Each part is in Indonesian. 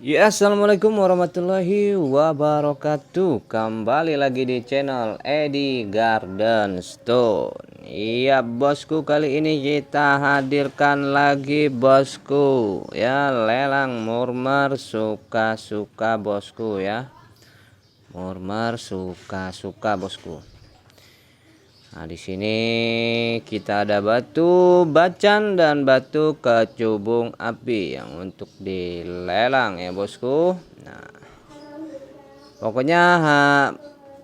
Ya, assalamualaikum warahmatullahi wabarakatuh. Kembali lagi di channel Edi Garden Stone. Iya bosku, kali ini kita hadirkan lagi bosku ya, lelang murmer suka-suka bosku ya. Murmer suka-suka bosku. Nah, di sini kita ada batu bacan dan batu kecubung api yang untuk dilelang ya bosku. Nah, pokoknya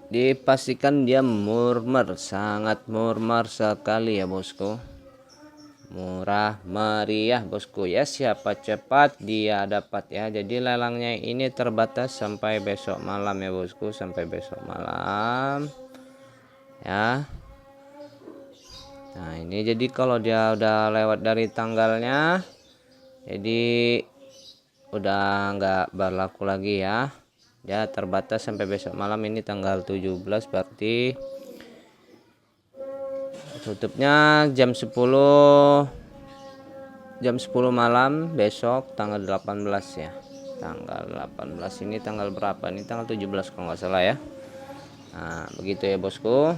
dipastikan dia murmer, sangat murmer sekali ya bosku. Murah meriah bosku ya, siapa cepat dia dapat ya. Jadi lelangnya ini terbatas sampai besok malam ya bosku, sampai besok malam ya. Nah ini jadi kalau dia udah lewat dari tanggalnya, jadi udah nggak berlaku lagi ya. Dia terbatas sampai besok malam, ini tanggal 17, berarti tutupnya jam 10 malam besok tanggal 18 ya. Tanggal 18 ini tanggal berapa? Ini tanggal 17 kalau nggak salah ya. Nah begitu ya bosku.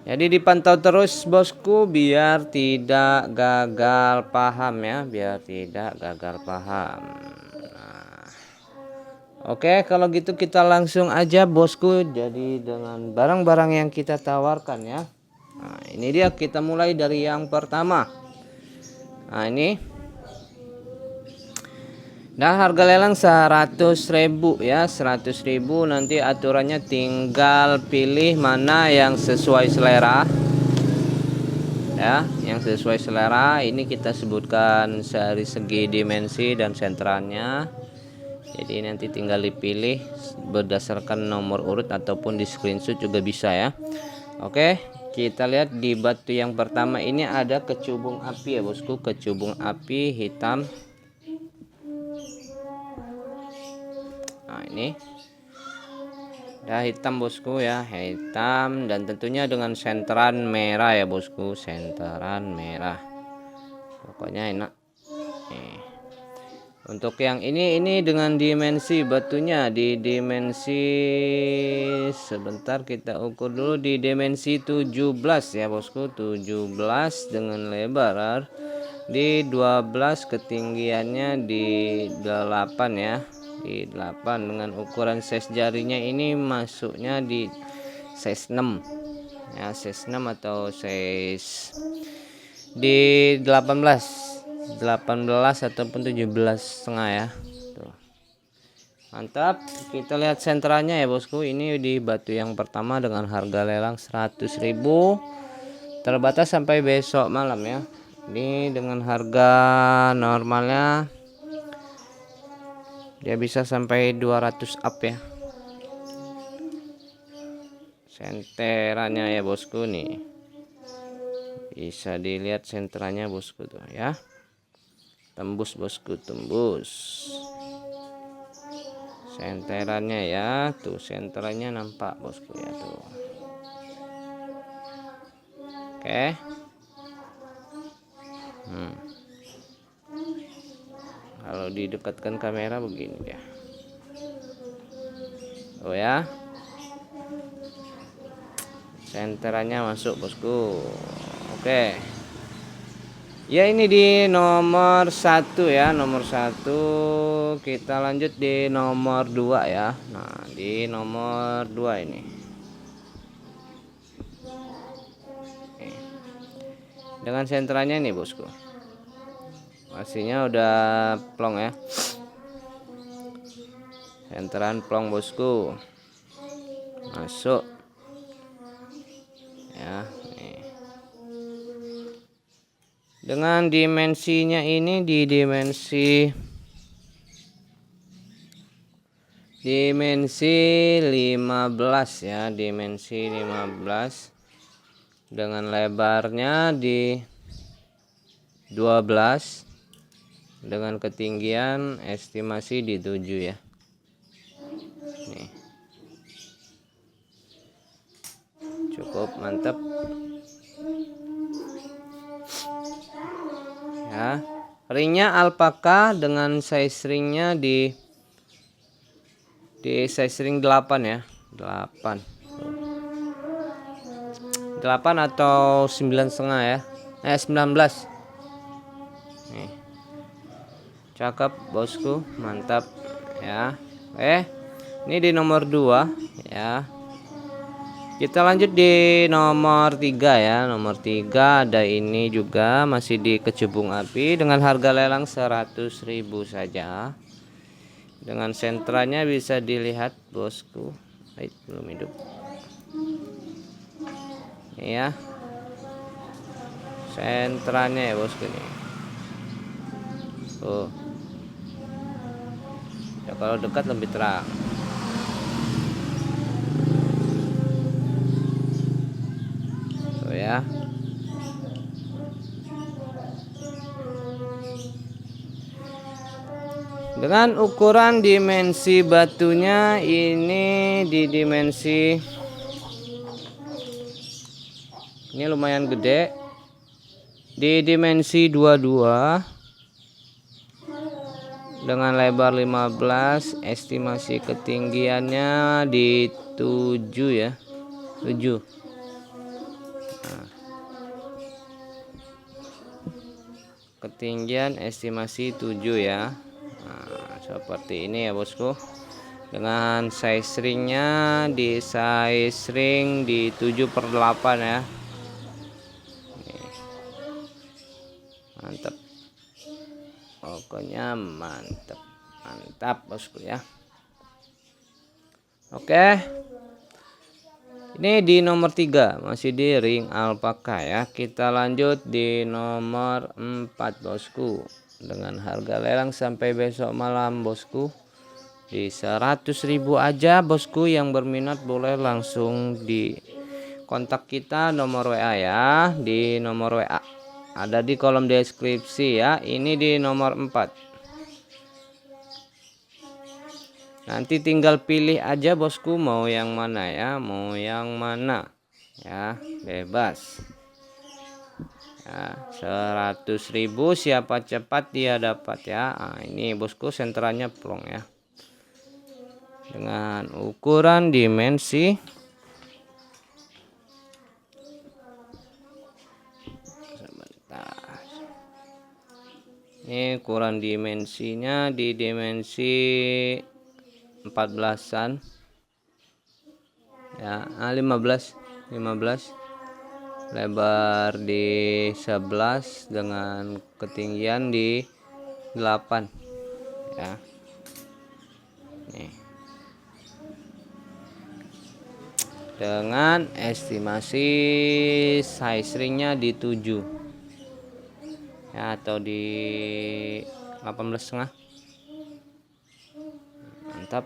Jadi dipantau terus bosku biar tidak gagal paham ya, biar tidak gagal paham. Nah, oke, kalau gitu kita langsung aja bosku. Jadi dengan barang-barang yang kita tawarkan ya. Nah, ini dia, kita mulai dari yang pertama. Nah, ini. Nah, harga lelang 100.000 ya, 100.000. Nanti aturannya tinggal pilih mana yang sesuai selera. Ya, yang sesuai selera. Ini kita sebutkan dari segi dimensi dan senterannya. Jadi nanti tinggal dipilih berdasarkan nomor urut ataupun di screenshot juga bisa ya. Oke, kita lihat di batu yang pertama ini ada kecubung api ya bosku, kecubung api hitam. Nah ini ya, hitam bosku ya, hitam, dan tentunya dengan senteran merah ya bosku, senteran merah. Pokoknya enak. Nih. Untuk yang ini dengan dimensi batunya di dimensi, sebentar kita ukur dulu, di dimensi 17 ya bosku, 17 dengan lebar di 12, ketinggiannya di 8 ya, di 8, dengan ukuran size jarinya ini masuknya di size 6 ya, size 6 atau size di 18 ataupun 17,5 ya. Tuh. Mantap, kita lihat sentranya ya bosku. Ini di batu yang pertama dengan harga lelang 100.000, terbatas sampai besok malam ya. Ini dengan harga normalnya dia bisa sampai 200 up ya. Senterannya ya bosku nih. Bisa dilihat senterannya bosku tuh ya. Tembus bosku, tembus. Senterannya ya, tuh senterannya nampak bosku ya tuh. Oke. Kalau didekatkan kamera begini dia. Oh ya. Senterannya masuk bosku. Oke. Ya ini di nomor 1 ya, nomor 1. Kita lanjut di nomor 2 ya. Nah di nomor 2 ini. Dengan senterannya nih bosku. Pastinya udah plong ya. Senteran plong bosku. Masuk. Ya, nih. Dengan dimensinya ini di dimensi 15 ya, dimensi 15, dengan lebarnya di 12, dengan ketinggian estimasi di 7 ya. Nih. Cukup mantap ya. Ringnya alpaka dengan size ringnya di size ring 8 ya. 8 atau 9,5 ya. 19. Nih. Cakep bosku, mantap ya. Ini di nomor 2 ya. Kita lanjut di nomor 3 ya. Nomor 3 ada ini juga masih di kecubung api dengan harga lelang 100.000 saja. Dengan sentranya bisa dilihat bosku. Belum hidup. Ini ya. Sentranya ya bosku nih. Ya, kalau dekat lebih terang. Ya. Dengan ukuran dimensi batunya ini di dimensi ini lumayan gede. Di dimensi 22 dengan lebar 15, estimasi ketinggiannya di 7 ya. 7. Ketinggian estimasi 7 ya. Nah, seperti ini ya bosku. Dengan size ringnya di size ring di 7/8 ya. Nih. Mantap. Pokoknya mantap bosku ya. Oke. Ini di nomor 3 masih di ring alpaka ya. Kita lanjut di nomor 4 bosku. Dengan harga lelang sampai besok malam bosku. Di 100.000 aja bosku. Yang berminat boleh langsung di kontak kita nomor WA ya. Di nomor WA ada di kolom deskripsi ya. Ini di nomor 4. Nanti tinggal pilih aja bosku mau yang mana ya, mau yang mana ya, bebas ya. 100.000 siapa cepat dia dapat ya. Nah, ini bosku sentranya plong ya, dengan ukuran dimensi sebentar. Ini ukuran dimensinya di dimensi 14-an ya, 15 lebar di 11 dengan ketinggian di 8 ya. Nih. Dengan estimasi size ringnya di 7 ya, atau di 18,5. Mantap.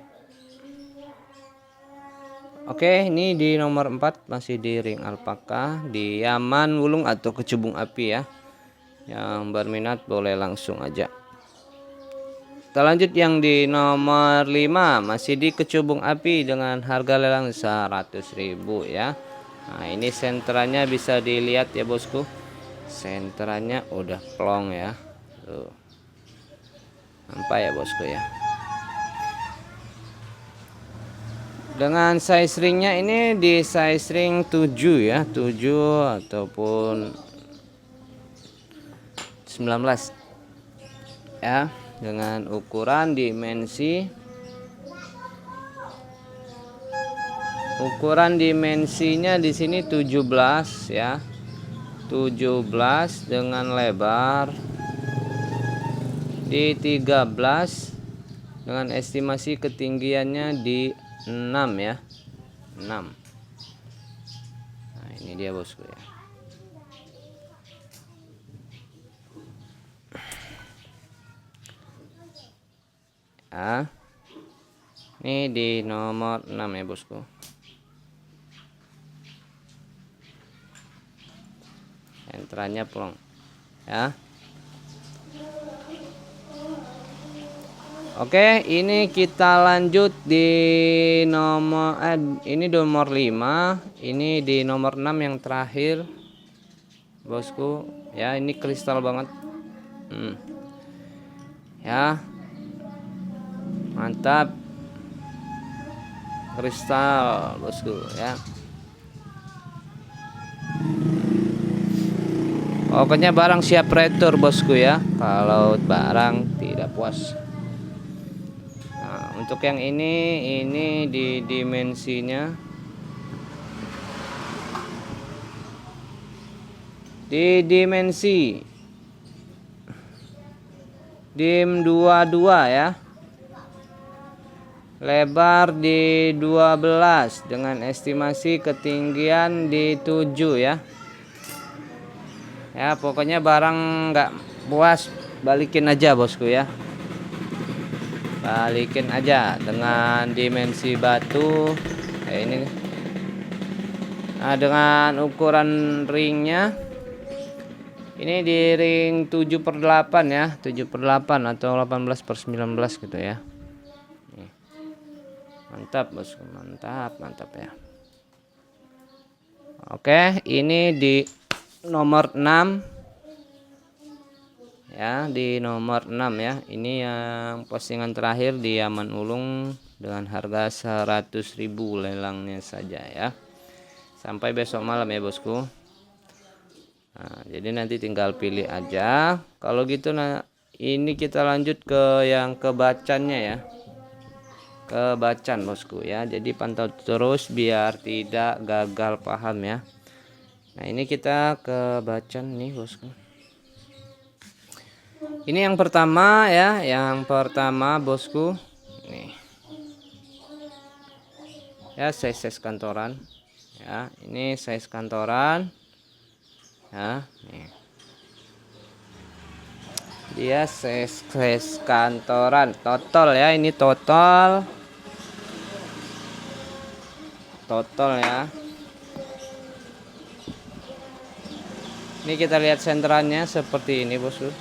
Oke, ini di nomor 4 masih di ring alpaka di Yaman Wulung atau kecubung api ya. Yang berminat boleh langsung aja. Kita lanjut yang di nomor 5 masih di kecubung api dengan harga lelang 100.000 ya. Nah, ini sentranya bisa dilihat ya bosku. Sentranya udah plong ya. Tuh. Nampak ya bosku ya. Dengan size ringnya ini di size ring 7 ya, 7 ataupun 19 ya. Dengan ukuran dimensinya di sini 17 ya. 17 dengan lebar di 13 dengan estimasi ketinggiannya di 6 ya. 6. Nah, ini dia bosku ya. Ya. Ini di nomor 6 ya bosku. Sentranya plong ya. Oke, ini kita lanjut di nomor ini nomor 5, ini di nomor 6 yang terakhir bosku ya. Ini kristal banget. ya. Mantap, kristal bosku ya. Pokoknya barang siap retur bosku ya, kalau barang tidak puas. Nah, untuk yang ini di dimensinya di dimensi dim 22 ya. Lebar di 12 dengan estimasi ketinggian di 7 ya. Ya, pokoknya barang nggak puas balikin aja bosku ya. Balikin aja dengan dimensi batu kayak ini. Nah, dengan ukuran ringnya ini di ring 7/8 ya, 7/8 atau 18/19 gitu ya. Mantap bosku, mantap ya. Oke, ini di nomor 6 ya, di nomor 6 ya. Ini yang postingan terakhir di Yaman Ulung dengan harga 100.000 lelangnya saja ya. Sampai besok malam ya bosku. Nah, jadi nanti tinggal pilih aja. Kalau gitu, nah ini kita lanjut ke yang kebacannya ya. Kebacan bosku ya, jadi pantau terus biar tidak gagal paham ya. Nah, ini kita kebacan nih bosku. Ini yang pertama ya, yang pertama bosku nih ya, size kantoran ya. Ini size kantoran ya, nih dia size kantoran total ya. Ini total ya. Ini kita lihat senterannya seperti ini bosku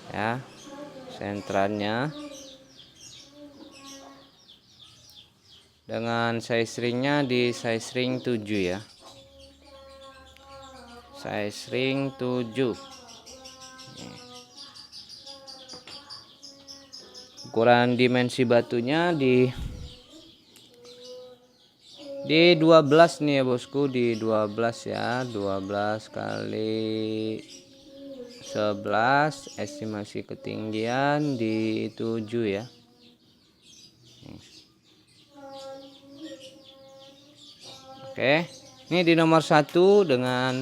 ya. Senterannya dengan size ringnya di size ring 7 ya. Size ring 7. Ukuran dimensi batunya di 12 nih ya bosku, di 12 ya, 12 kali 11, estimasi ketinggian di 7 ya. Oke, ini di nomor 1 dengan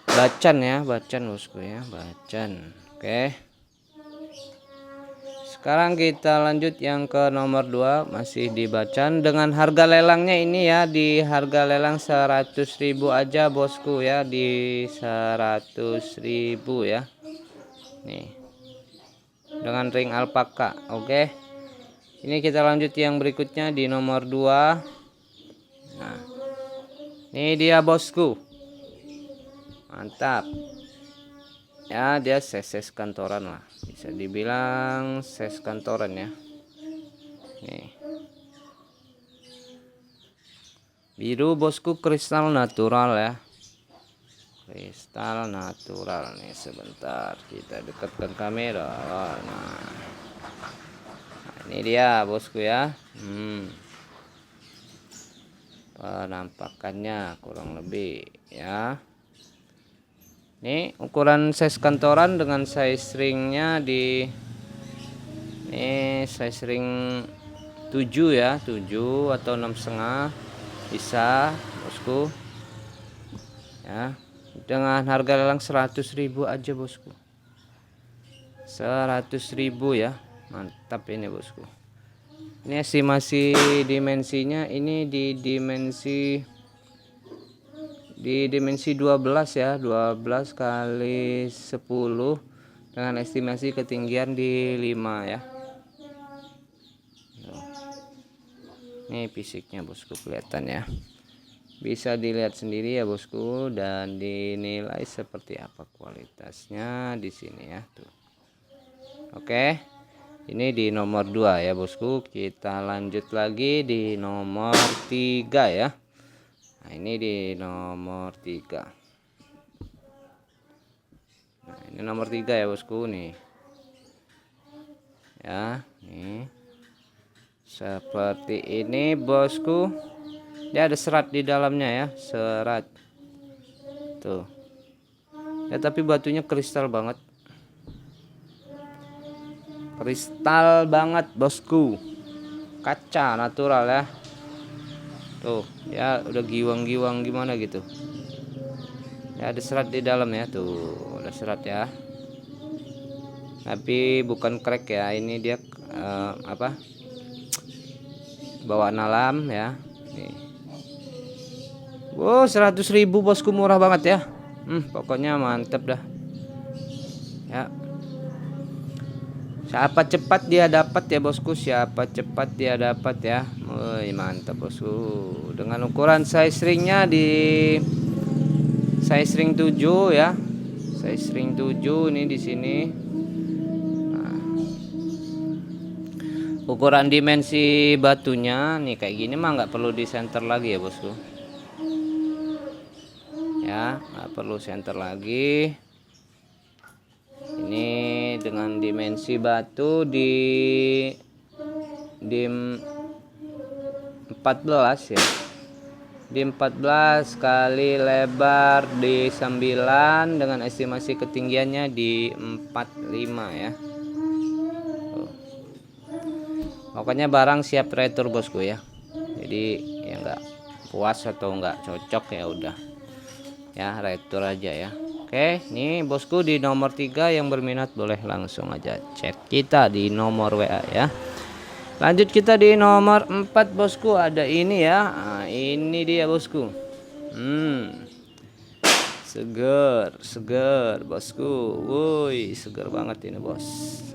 bacan ya, bacan bosku ya, bacan. Oke, sekarang kita lanjut yang ke nomor 2, masih di bacan dengan harga lelangnya ini ya, di harga lelang 100.000 aja bosku ya, di 100.000 ya. Nih, dengan ring alpaka. Oke, ini kita lanjut yang berikutnya di nomor 2. Nah, ini dia bosku, mantap ya. Dia size kantoran lah, bisa dibilang size kantoran ya. Nih, biru bosku, kristal natural ya, kristal natural nih. Sebentar kita dekatkan kamera. Nah, ini dia bosku ya. Penampakannya kurang lebih ya. Ini ukuran size kantoran dengan size ringnya di ini size ring 7 ya, 7 atau 6,5 bisa bosku ya. Dengan harga lelang 100.000 aja bosku, 100.000 ya. Mantap ini bosku. Ini estimasi dimensinya ini di dimensi 12 ya, 12 kali 10 dengan estimasi ketinggian di 5 ya. Ini fisiknya bosku, kelihatan ya, bisa dilihat sendiri ya bosku, dan dinilai seperti apa kualitasnya di sini ya tuh. Oke, ini di nomor 2 ya bosku. Kita lanjut lagi di nomor 3 ya. Nah, ini di nomor 3. Nah, ini nomor 3 ya bosku nih. Ya, nih. Seperti ini bosku. Dia ada serat di dalamnya ya, serat. Tuh. Ya tapi batunya kristal banget. Kristal banget bosku. Kaca natural ya. Tuh, ya udah giwang-giwang gimana gitu. Ya ada serat di dalam ya, tuh. Ada serat ya. Tapi bukan crack ya, ini dia apa? Bawaan alam ya. Nih. Wow, 100.000 bosku, murah banget ya. Pokoknya mantep dah. Ya. Siapa cepat dia dapat ya bosku, siapa cepat dia dapat ya. Woi, mantap bosku. Dengan ukuran size ringnya di size ring 7 ya. Size ring 7 ini di sini. Nah, ukuran dimensi batunya nih kayak gini mah nggak perlu di center lagi ya bosku. Ya, nggak perlu center lagi. Ini dengan dimensi batu di 14 ya. Di 14 kali lebar di 9 dengan estimasi ketinggiannya di 45 ya. Pokoknya barang siap retur bosku ya. Jadi ya nggak puas atau nggak cocok ya udah ya retur aja ya. Oke, nih bosku di nomor 3 yang berminat boleh langsung aja chat kita di nomor WA ya. Lanjut kita di nomor 4 bosku, ada ini ya. Nah, ini dia bosku. Seger bosku. Woi, seger banget ini bos.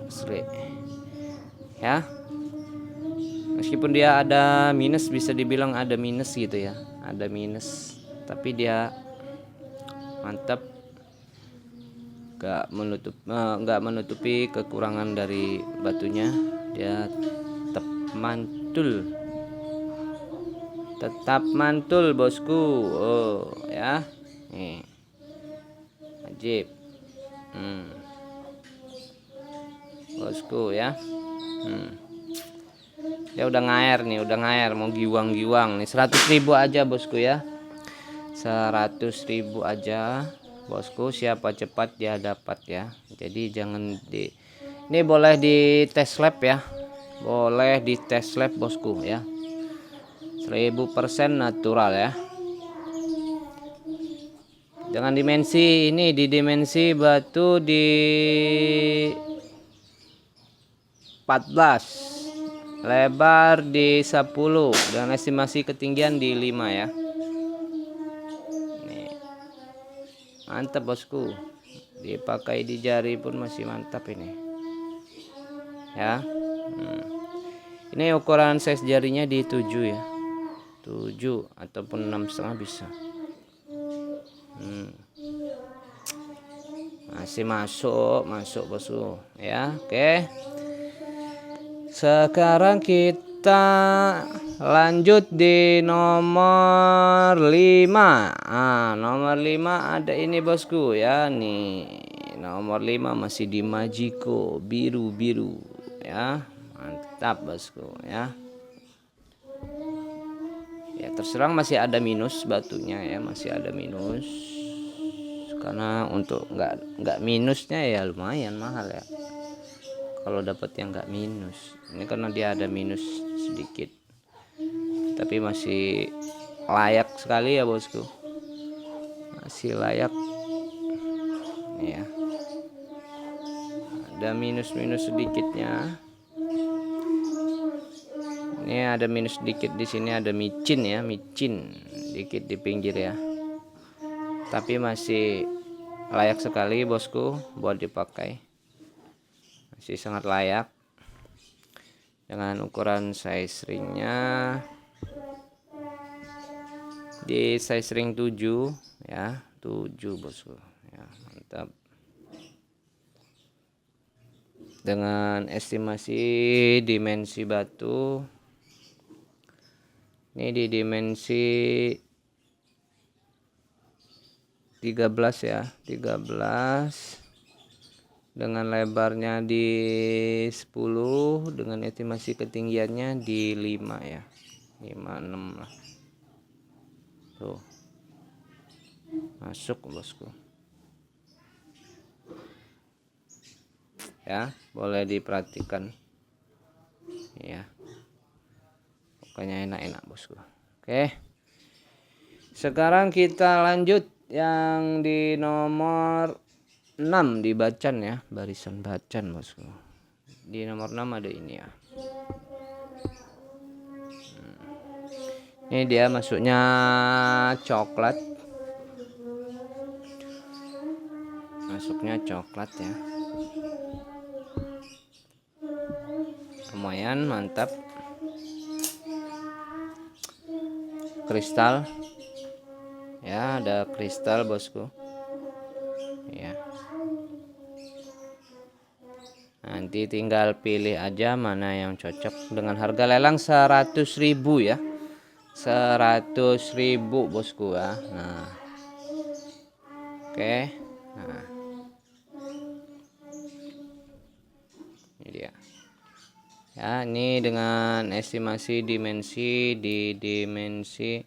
Asli. Ya. Meskipun dia ada minus, bisa dibilang ada minus gitu ya. Ada minus, tapi dia mantap. Gak menutupi kekurangan dari batunya. Dia tetap mantul bosku. Oh ya, nih wajib bosku ya. Ya udah ngair nih, udah ngair mau giwang-giwang nih. 100.000 aja bosku ya, 100.000 aja bosku. Siapa cepat dia dapat ya. Jadi jangan ini boleh di tes lab ya, boleh di tes lab bosku ya. 1000% natural ya. Dengan dimensi ini, di dimensi batu di 14, lebar di 10 dan estimasi ketinggian di 5 ya. Nih. Mantap bosku. Dipakai di jari pun masih mantap ini. Ya. Ini ukuran size jarinya di 7 ya. 7 ataupun 6,5 bisa. Masih masuk bosku ya. Oke. Sekarang kita lanjut di nomor 5. Nomor 5 ada ini bosku ya nih. Nomor 5 masih di Majiko biru-biru ya. Mantap bosku ya. Ya terserang masih ada minus batunya ya, masih ada minus. Karena untuk nggak minusnya ya lumayan mahal ya. Kalau dapat yang nggak minus, ini karena dia ada minus sedikit, tapi masih layak sekali ya bosku, masih layak nih ya. Ada minus sedikitnya. Ini ada minus sedikit di sini, ada micin ya, micin dikit di pinggir ya. Tapi masih layak sekali bosku buat dipakai. Masih sangat layak. Dengan ukuran size ringnya di size ring 7 ya, 7 bosku. Ya, mantap. Dengan estimasi dimensi batu ini di dimensi 13 ya, 13 dengan lebarnya di 10, dengan estimasi ketinggiannya di 5 ya, 56 lah. Tuh, masuk bosku ya, boleh diperhatikan ya, pokoknya enak-enak bosku. Oke, sekarang kita lanjut yang di nomor 6 di bacan ya, barisan bacan bosku. Di nomor 6 ada ini ya. Ini dia masuknya coklat. Masuknya coklat ya. Lumayan mantap. Kristal. Ya, ada kristal bosku. Ya. Nanti tinggal pilih aja mana yang cocok. Dengan harga lelang 100.000 ya. 100.000 bosku ya. Nah. Oke. Nah. Ini dia. Ya, ini dengan estimasi dimensi di dimensi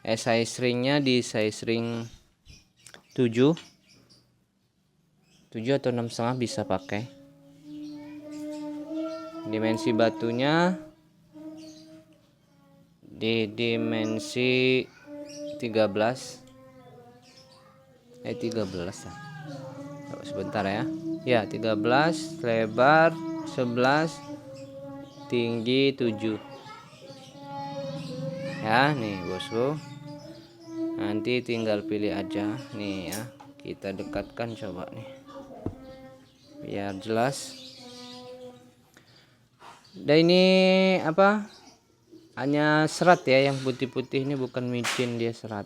size ringnya di size ring 7 atau 6,5 bisa pakai. Dimensi batunya di dimensi 13 lah. Sebentar ya. Ya, 13, lebar 11, tinggi 7. Ya, nih bosku. Nanti tinggal pilih aja nih ya. Kita dekatkan coba nih. Biar jelas. Dan ini apa? Hanya serat ya, yang putih-putih ini bukan micin, dia serat.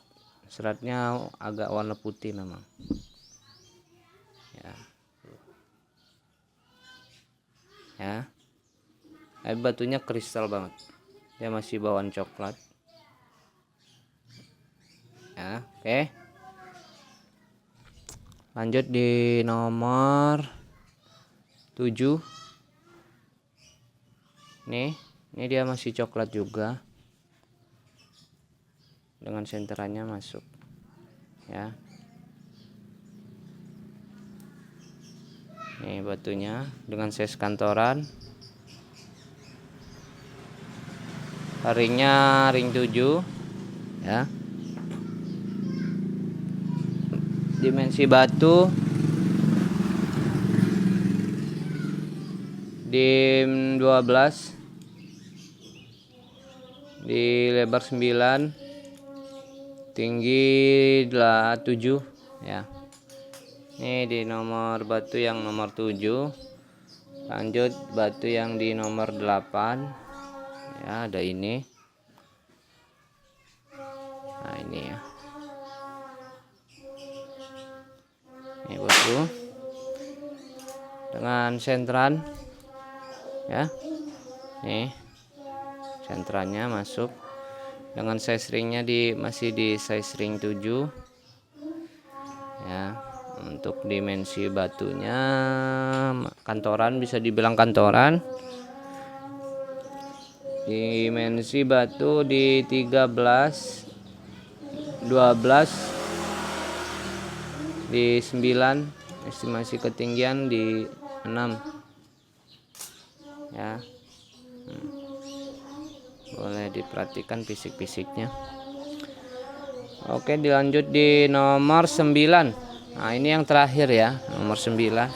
Seratnya agak warna putih memang. Ya. Ya. Tapi batunya kristal banget. Dia masih bawaan coklat. Ya, oke. Lanjut di nomor 7. Nih, ini dia masih coklat juga. Dengan senterannya masuk. Ya. Nih batunya dengan size kantoran. Ringnya ring 7 ya. Dimensi batu dim 12, di lebar 9, tinggi 7 ya. Ini di nomor batu yang nomor 7. Lanjut batu yang di nomor 8 ya, ada ini. Nah, ini ya. Ini bosku. Dengan sentran ya. Nih. Sentrannya masuk. Dengan size ringnya masih di size ring 7. Ya. Untuk dimensi batunya kantoran, bisa dibilang kantoran. Dimensi batu di 13, 12, di 9, estimasi ketinggian di 6 ya. Boleh diperhatikan fisik-fisiknya. Oke, dilanjut di nomor 9. Nah, ini yang terakhir ya, nomor 9.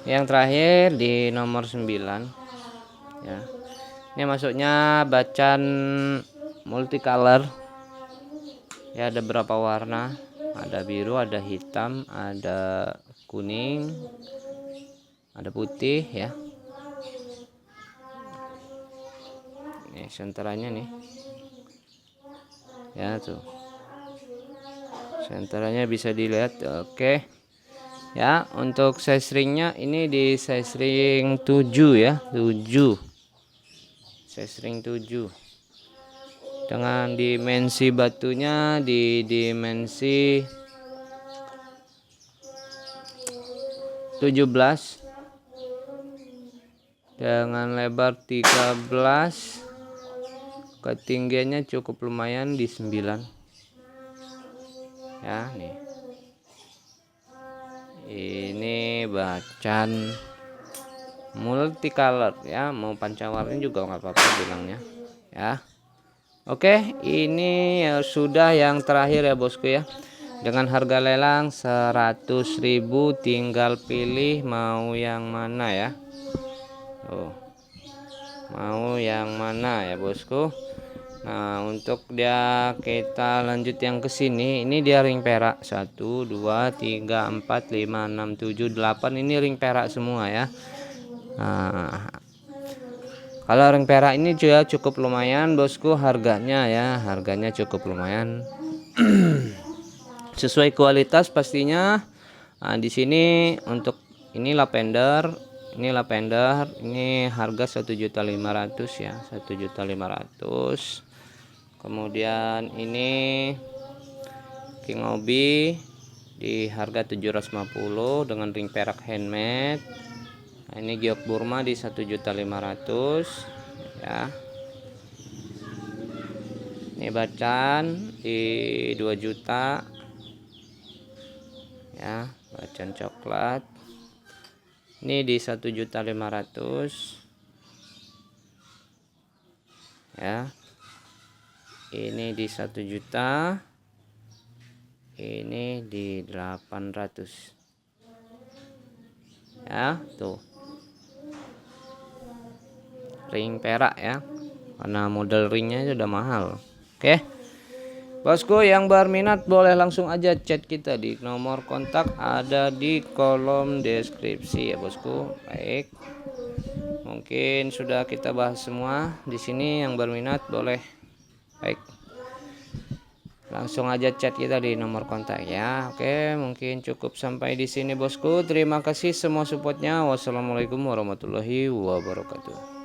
Yang terakhir di nomor 9 ya. Ini masuknya bacan multicolor. Ya, ada berapa warna? Ada biru, ada hitam, ada kuning, ada putih ya. Nih senterannya nih. Ya tuh. Senterannya bisa dilihat. Oke. Ya, untuk size ringnya ini di size ring 7 ya, 7. Size ring 7. Dengan dimensi batunya di dimensi 17 dengan lebar 13, ketinggiannya cukup lumayan di 9 ya. Nih, ini bacan multicolor ya, mau pancawarni juga nggak apa-apa bilangnya ya. Oke, ini ya sudah yang terakhir ya bosku ya, dengan harga lelang 100.000, tinggal pilih mau yang mana ya. Mau yang mana ya bosku. Nah, untuk dia kita lanjut yang ke sini. Ini dia ring perak 1 2 3 4 5 6 7 8. Ini ring perak semua ya. Nah, kalau ring perak ini juga cukup lumayan bosku harganya ya. Harganya cukup lumayan. Sesuai kualitas pastinya. Nah, di sini untuk ini lavender, ini harga 1.500.000 ya, 1.500.000. Kemudian ini King Obi di harga 750 dengan ring perak handmade. Nah, ini giok Burma di 1.500.000 ya. Ini bacan di 2 juta ya, bacan coklat ini di 1.500.000 ya. Ini di 1 juta, ini di 800 ya. Tuh ring perak ya, karena model ringnya sudah mahal. Oke bosku, yang berminat boleh langsung aja chat kita di nomor kontak ada di kolom deskripsi ya bosku. Baik, mungkin sudah kita bahas semua di sini. Yang berminat boleh langsung aja chat kita di nomor kontak ya. Oke, mungkin cukup sampai di sini bosku. Terima kasih semua supportnya. Wassalamualaikum warahmatullahi wabarakatuh.